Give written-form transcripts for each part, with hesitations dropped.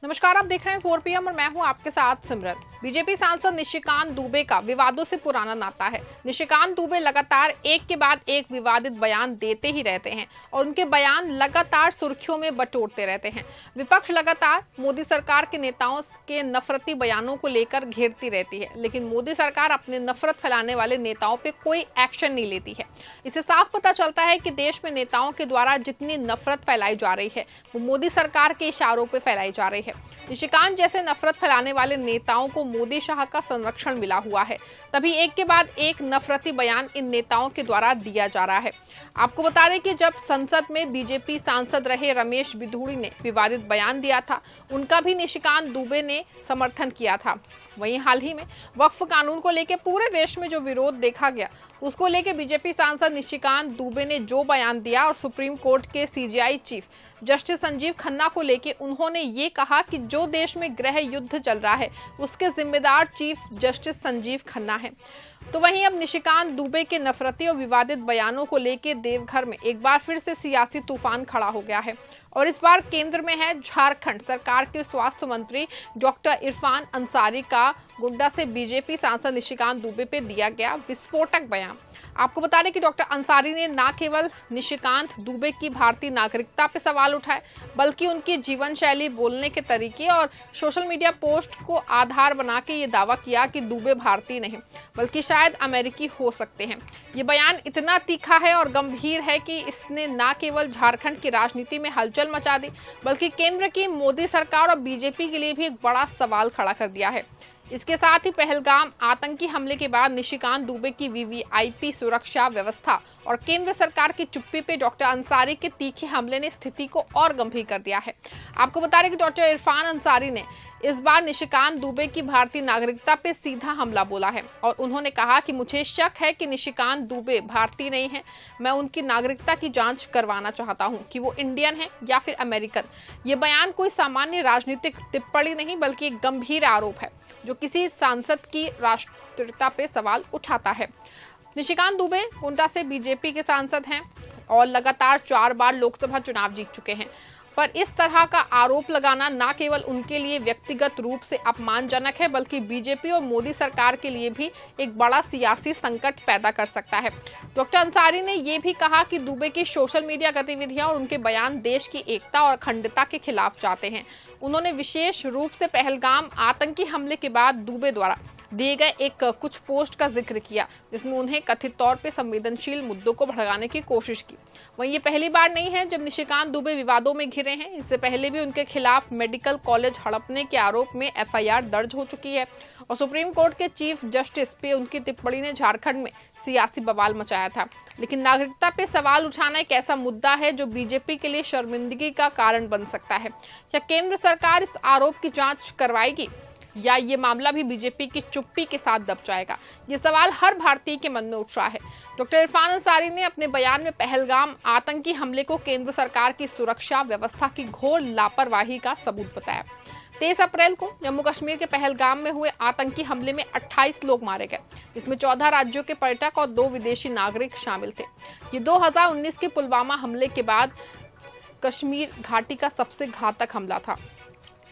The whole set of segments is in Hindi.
नमस्कार, आप देख रहे हैं 4 PM और मैं हूं आपके साथ सिमरन। बीजेपी सांसद निशिकांत दुबे का विवादों से पुराना नाता है। निशिकांत दुबे लगातार एक के बाद एक विवादित बयान देते ही रहते हैं और उनके बयान लगातार सुर्खियों में बटोरते रहते हैं। विपक्ष लगातार मोदी सरकार के नेताओं के नफरती बयानों को लेकर घेरती रहती है, लेकिन मोदी सरकार अपने नफरत फैलाने वाले नेताओं पे कोई एक्शन नहीं लेती है। इससे साफ पता चलता है कि देश में नेताओं के द्वारा जितनी नफरत फैलाई जा रही है वो मोदी सरकार के इशारों पर फैलाई जा रही है। निशिकांत जैसे नफरत फैलाने वाले नेताओं को मोदी शाह का संरक्षण मिला हुआ है, तभी एक के बाद एक नफरती बयान इन नेताओं के द्वारा दिया जा रहा है। आपको बता दें कि जब संसद में बीजेपी सांसद रहे रमेश बिधूड़ी ने विवादित बयान दिया था, उनका भी निशिकांत दुबे ने समर्थन किया था। वहीं हाल ही में वक्फ कानून को लेकर पूरे देश में जो विरोध देखा गया, उसको लेकर बीजेपी सांसद निशिकांत दुबे ने जो बयान दिया और सुप्रीम कोर्ट के CJI chief justice Sanjeev Khanna को लेकर उन्होंने ये कहा कि जो देश में गृह युद्ध चल रहा है उसके जिम्मेदार चीफ जस्टिस संजीव खन्ना है। तो वहीं अब निशिकांत दुबे के नफरती और विवादित बयानों को लेकर देवघर में एक बार फिर से सियासी तूफान खड़ा हो गया है और इस बार केंद्र में है झारखंड सरकार के स्वास्थ्य मंत्री डॉक्टर इरफान अंसारी का गोड्डा से बीजेपी सांसद निशिकांत दुबे पे दिया गया विस्फोटक बयान। आपको बता दें कि डॉक्टर अंसारी ने न केवल निशिकांत दुबे की भारतीय नागरिकता पे सवाल उठाए, बल्कि उनकी जीवन शैली, बोलने के तरीके और सोशल मीडिया पोस्ट को आधार बना के ये दावा किया कि दुबे भारतीय नहीं बल्कि शायद अमेरिकी हो सकते हैं। ये बयान इतना तीखा है और गंभीर है कि इसने न केवल झारखंड की राजनीति में हलचल मचा दी, बल्कि केंद्र की मोदी सरकार और बीजेपी के लिए भी एक बड़ा सवाल खड़ा कर दिया है। इसके साथ ही पहलगाम आतंकी हमले के बाद निशिकांत दुबे की वीवीआईपी सुरक्षा व्यवस्था और केंद्र सरकार की चुप्पी पे डॉक्टर अंसारी के तीखे हमले ने स्थिति को और गंभीर कर दिया है। आपको बता दें कि डॉक्टर इरफान अंसारी ने इस बार निशिकांत दुबे की भारतीय नागरिकता पे सीधा हमला बोला है और उन्होंने कहा कि मुझे शक है कि निशिकांत दुबे भारतीय नहीं है। मैं उनकी नागरिकता की जांच करवाना चाहता हूं कि वो इंडियन है या फिर अमेरिकन। ये बयान कोई सामान्य राजनीतिक टिप्पणी नहीं बल्कि एक गंभीर आरोप है जो किसी सांसद की राष्ट्रीयता पे सवाल उठाता है। निशिकांत दुबे गोड्डा से बीजेपी के सांसद हैं और लगातार 4 बार लोकसभा चुनाव जीत चुके हैं, पर इस तरह का आरोप लगाना न केवल उनके लिए व्यक्तिगत रूप से अपमानजनक है बल्कि बीजेपी और मोदी सरकार के लिए भी एक बड़ा सियासी संकट पैदा कर सकता है। डॉक्टर अंसारी ने यह भी कहा कि दुबे की सोशल मीडिया गतिविधियां और उनके बयान देश की एकता और अखंडता के खिलाफ जाते हैं। उन्होंने विशेष रूप से पहलगाम आतंकी हमले के बाद दुबे द्वारा दिए गए एक कुछ पोस्ट का जिक्र किया, जिसमें उन्हें कथित तौर पे संवेदनशील मुद्दों को भड़काने की कोशिश की। वहीं ये पहली बार नहीं है जब निशिकांत दुबे विवादों में घिरे हैं। इससे पहले भी उनके खिलाफ मेडिकल कॉलेज हड़पने के आरोप में एफआईआर दर्ज हो चुकी है और सुप्रीम कोर्ट के चीफ जस्टिस पे उनकी टिप्पणी ने झारखंड में सियासी बवाल मचाया था। लेकिन नागरिकता पे सवाल उठाना एक ऐसा मुद्दा है जो बीजेपी के लिए शर्मिंदगी का कारण बन सकता है। क्या केंद्र सरकार इस आरोप की जांच करवाएगी या ये मामला भी बीजेपी की चुप्पी के साथ दब जाएगा? ये सवाल हर भारतीय के मन में उठ रहा है। डॉक्टर इरफान अंसारी ने अपने बयान में पहलगाम आतंकी हमले को केंद्र सरकार की सुरक्षा व्यवस्था की घोर लापरवाही का सबूत बताया। 23 अप्रैल को जम्मू कश्मीर के पहलगाम में हुए आतंकी हमले में 28 लोग मारे गए, जिसमें 14 राज्यों के पर्यटक और 2 विदेशी नागरिक शामिल थे। ये 2019 के पुलवामा हमले के बाद कश्मीर घाटी का सबसे घातक हमला था।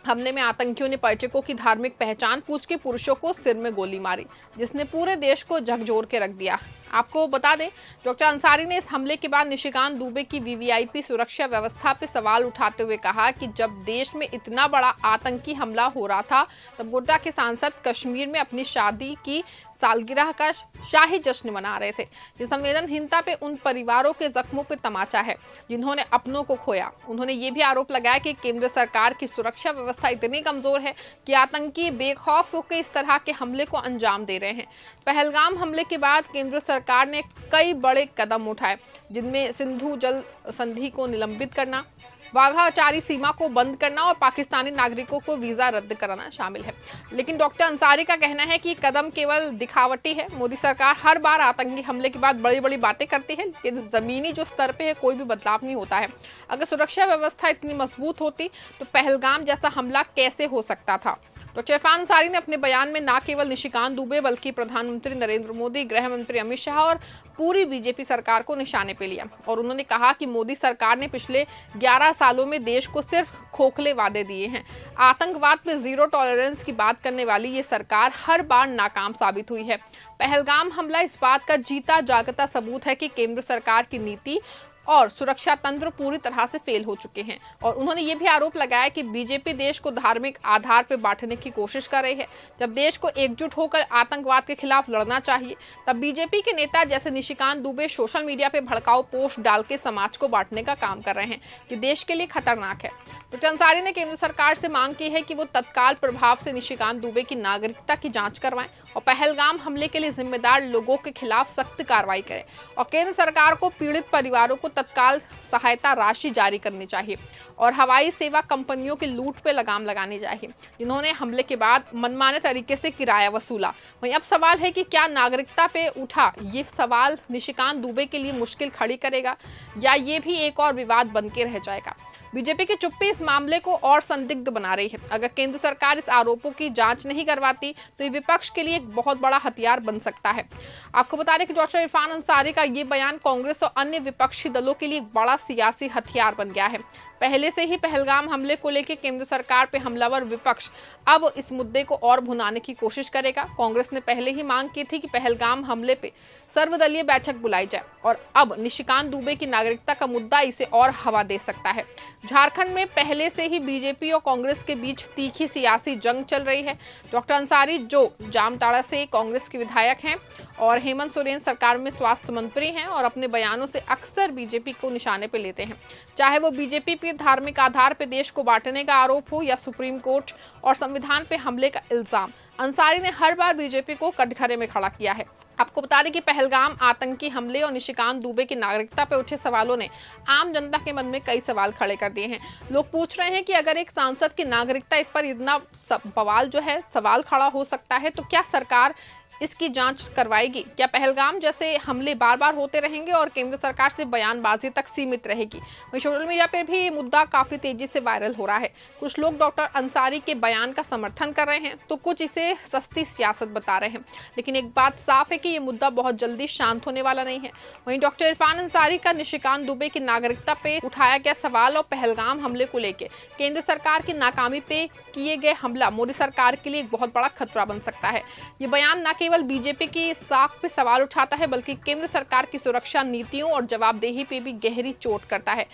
हमले में आतंकियों ने पर्यटकों की धार्मिक पहचान पूछ के पुरुषों को सिर में गोली मारी, जिसने पूरे देश को झकझोर के रख दिया। आपको बता दें, डॉक्टर अंसारी ने इस हमले के बाद निशिकांत दुबे की वीवीआईपी सुरक्षा व्यवस्था पे सवाल उठाते हुए कहा कि जब देश में इतना बड़ा आतंकी हमला हो रहा था तब गोड्डा के सांसद कश्मीर में अपनी शादी की सालगिरह का शाही जश्न मना रहे थे। ये संवेदनहीनता पे उन परिवारों के जख्मों पे तमाचा है जिन्होंने अपनों को खोया। उन्होंने ये भी आरोप लगाया कि केंद्र सरकार की सुरक्षा व्यवस्था इतनी कमजोर है कि आतंकी बेखौफ होकर इस तरह के हमले को अंजाम दे रहे हैं। पहलगाम हमले के बाद केंद्र सरकार ने कई बड़े कदम उठाए, जिनमें सिंधु जल संधि को निलंबित करना, वाघा अटारी सीमा को बंद करना और पाकिस्तानी नागरिकों को वीजा रद्द कराना शामिल है। लेकिन डॉक्टर अंसारी का कहना है कि कदम केवल दिखावटी है। मोदी सरकार हर बार आतंकी हमले के बाद बड़ी बड़ी बातें करती है, लेकिन जमीनी जो स्तर पे है कोई भी बदलाव नहीं होता है। अगर सुरक्षा व्यवस्था इतनी मजबूत होती तो पहलगाम जैसा हमला कैसे हो सकता था? डॉक्टर इरफान अंसारी ने अपने बयान में न केवल निशिकांत दुबे बल्कि प्रधानमंत्री नरेंद्र मोदी, गृह मंत्री अमित शाह और पूरी बीजेपी सरकार को निशाने पे लिया और उन्होंने कहा कि मोदी सरकार ने पिछले 11 सालों में देश को सिर्फ खोखले वादे दिए हैं। आतंकवाद पे जीरो टॉलरेंस की बात करने वाली ये सरकार हर बार नाकाम साबित हुई है। पहलगाम हमला इस बात का जीता जागता सबूत है कि केंद्र सरकार की नीति और सुरक्षा तंत्र पूरी तरह से फेल हो चुके हैं। और उन्होंने ये भी आरोप लगाया कि बीजेपी देश को धार्मिक आधार पर बांटने की कोशिश कर रही है। जब देश को एकजुट होकर आतंकवाद के खिलाफ लड़ना चाहिए, तब बीजेपी के नेता जैसे निशिकांत दुबे सोशल मीडिया पे भड़काऊ पोस्ट डाल के समाज को बांटने का काम कर रहे हैं, कि देश के लिए खतरनाक है। डॉक्टर अंसारी ने केंद्र सरकार से मांग की है कि वो तत्काल प्रभाव से निशिकांत दुबे की नागरिकता की जांच करवाएं और पहलगाम हमले के लिए जिम्मेदार लोगों के खिलाफ सख्त कार्रवाई करें और केंद्र सरकार को पीड़ित परिवारों को तत्काल सहायता राशि जारी करनी चाहिए और हवाई सेवा कंपनियों की लूट पे लगाम लगानी चाहिए, जिन्होंने हमले के बाद मनमाने तरीके से किराया वसूला। वहीं अब सवाल है कि क्या नागरिकता पे उठा ये सवाल निशिकांत दुबे के लिए मुश्किल खड़ी करेगा या ये भी एक और विवाद बन के रह जाएगा। बीजेपी की चुप्पी इस मामले को और संदिग्ध बना रही है। अगर केंद्र सरकार इस आरोपों की जांच नहीं करवाती तो ये विपक्ष के लिए एक बहुत बड़ा हथियार बन सकता है। आपको बता दें कि डॉक्टर इरफान अंसारी का ये बयान कांग्रेस और अन्य विपक्षी दलों के लिए एक बड़ा सियासी हथियार बन गया है। पहले से ही पहलगाम हमले को लेकर केंद्र सरकार पे हमलावर विपक्ष अब इस मुद्दे को और भुनाने की कोशिश करेगा। कांग्रेस ने पहले ही मांग की थी कि पहलगाम हमले पे सर्वदलीय बैठक बुलाई जाए और अब निशिकांत दुबे की नागरिकता का मुद्दा इसे और हवा दे सकता है। झारखंड में पहले से ही बीजेपी और कांग्रेस के बीच तीखी सियासी जंग चल रही है। डॉक्टर अंसारी जो जामताड़ा से कांग्रेस के विधायक हैं और हेमंत सोरेन सरकार में स्वास्थ्य मंत्री हैं और अपने बयानों से अक्सर बीजेपी को निशाने पे लेते हैं, चाहे वो बीजेपी पे धार्मिक आधार पे देश को बांटने का आरोप हो या सुप्रीम कोर्ट और संविधान पे हमले का इल्जाम। अंसारी ने हर बार बीजेपी को कटघरे में खड़ा किया है। आपको बता दें कि पहलगाम आतंकी हमले और निशिकांत दुबे की नागरिकता पे उठे सवालों ने आम जनता के मन में कई सवाल खड़े कर दिए हैं। लोग पूछ रहे हैं कि अगर एक सांसद की नागरिकता इस पर इतना बवाल जो है सवाल खड़ा हो सकता है, तो क्या सरकार इसकी जांच करवाएगी? क्या पहलगाम जैसे हमले बार बार होते रहेंगे और केंद्र सरकार से बयानबाजी तक सीमित रहेगी? वहीं सोशल मीडिया पर भी ये मुद्दा काफी तेजी से वायरल हो रहा है। कुछ लोग डॉक्टर अंसारी के बयान का समर्थन कर रहे हैं तो कुछ इसे सस्ती सियासत बता रहे हैं, लेकिन एक बात साफ है कि ये मुद्दा बहुत जल्दी शांत होने वाला नहीं है। वहीं डॉक्टर इरफान अंसारी का निशिकांत दुबे की नागरिकता पे उठाया गया सवाल और पहलगाम हमले को लेकर केंद्र सरकार की नाकामी पे किए गए हमला मोदी सरकार के लिए एक बहुत बड़ा खतरा बन सकता है। ये बयान न केवल बीजेपी की साख पे सवाल उठाता है बल्कि केंद्र सरकार की सुरक्षा नीतियों और जवाबदेही पे भी गहरी चोट करता है।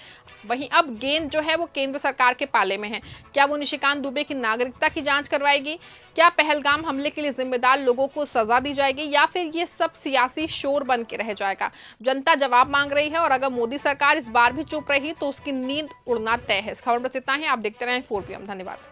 वहीं अब गेंद जो है वो केंद्र सरकार के पाले में है। क्या वो निशिकांत दुबे की नागरिकता की जांच करवाएगी? क्या पहलगाम हमले के लिए जिम्मेदार लोगों को सजा दी जाएगी या फिर ये सब सियासी शोर बन के रह जाएगा? जनता जवाब मांग रही है और अगर मोदी सरकार इस बार भी चुप रही तो उसकी नींद उड़ना तय है। इस खबर पर इतना ही। आप देखते रहें 4 PM। धन्यवाद।